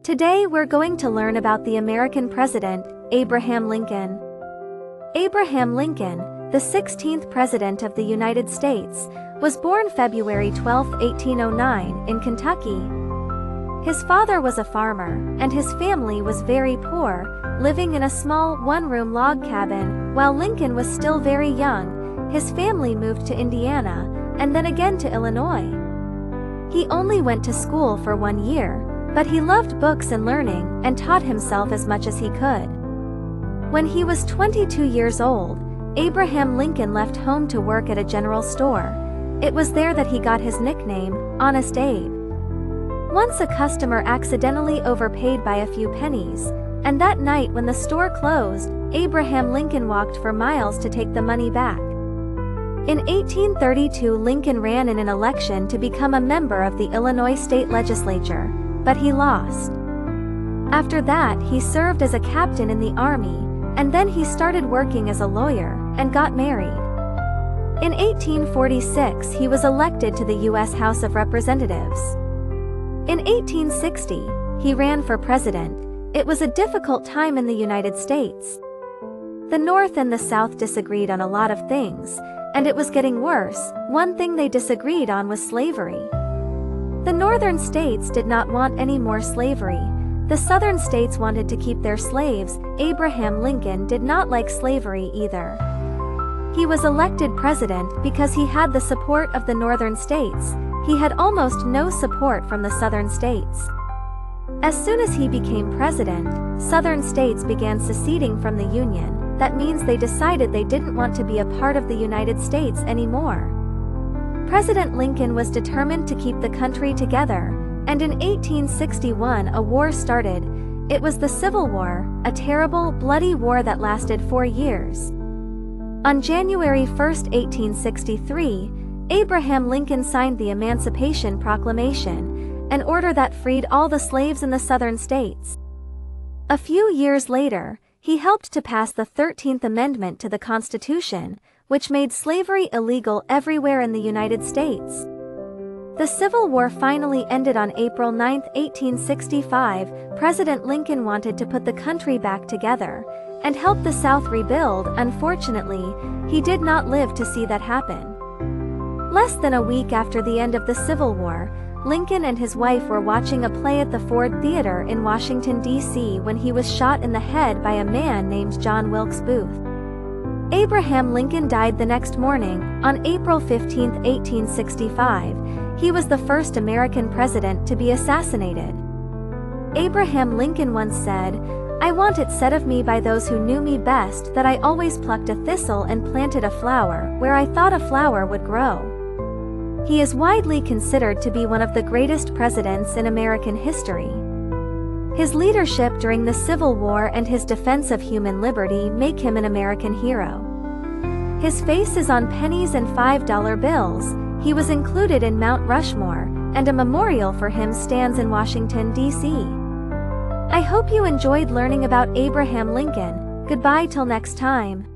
Today we're going to learn about the American president, Abraham Lincoln. Abraham Lincoln, the 16th President of the United States, was born February 12, 1809, in Kentucky. His father was a farmer, and his family was very poor, living in a small one-room log cabin. While Lincoln was still very young, his family moved to Indiana, and then again to Illinois. He only went to school for 1 year, but he loved books and learning, and taught himself as much as he could. When he was 22 years old, Abraham Lincoln left home to work at a general store. It was there that he got his nickname, Honest Abe. Once a customer accidentally overpaid by a few pennies, and that night when the store closed, Abraham Lincoln walked for miles to take the money back. In 1832, Lincoln ran in an election to become a member of the Illinois state legislature, but he lost. After that, he served as a captain in the army, and then he started working as a lawyer, and got married. In 1846, he was elected to the U.S. House of Representatives. In 1860, he ran for president. It was a difficult time in the United States. The North and the South disagreed on a lot of things, and it was getting worse. One thing they disagreed on was slavery. The northern states did not want any more slavery. The southern states wanted to keep their slaves. Abraham Lincoln did not like slavery either. He was elected president because he had the support of the northern states. He had almost no support from the southern states. As soon as he became president, southern states began seceding from the Union. That means they decided they didn't want to be a part of the United States anymore. President Lincoln was determined to keep the country together, and in 1861 a war started. It was the Civil War, a terrible, bloody war that lasted 4 years. On January 1, 1863, Abraham Lincoln signed the Emancipation Proclamation, an order that freed all the slaves in the southern states. A few years later, he helped to pass the 13th Amendment to the Constitution, which made slavery illegal everywhere in the United States. The Civil War finally ended on April 9, 1865. President Lincoln wanted to put the country back together and help the South rebuild. Unfortunately, he did not live to see that happen. Less than a week after the end of the Civil War, Lincoln and his wife were watching a play at the Ford Theater in Washington, D.C. when he was shot in the head by a man named John Wilkes Booth. Abraham Lincoln died the next morning, on April 15, 1865. He was the first American president to be assassinated. Abraham Lincoln once said, "I want it said of me by those who knew me best that I always plucked a thistle and planted a flower where I thought a flower would grow." He is widely considered to be one of the greatest presidents in American history. His leadership during the Civil War and his defense of human liberty make him an American hero. His face is on pennies and $5 bills. He was included in Mount Rushmore, and a memorial for him stands in Washington, D.C. I hope you enjoyed learning about Abraham Lincoln. Goodbye till next time.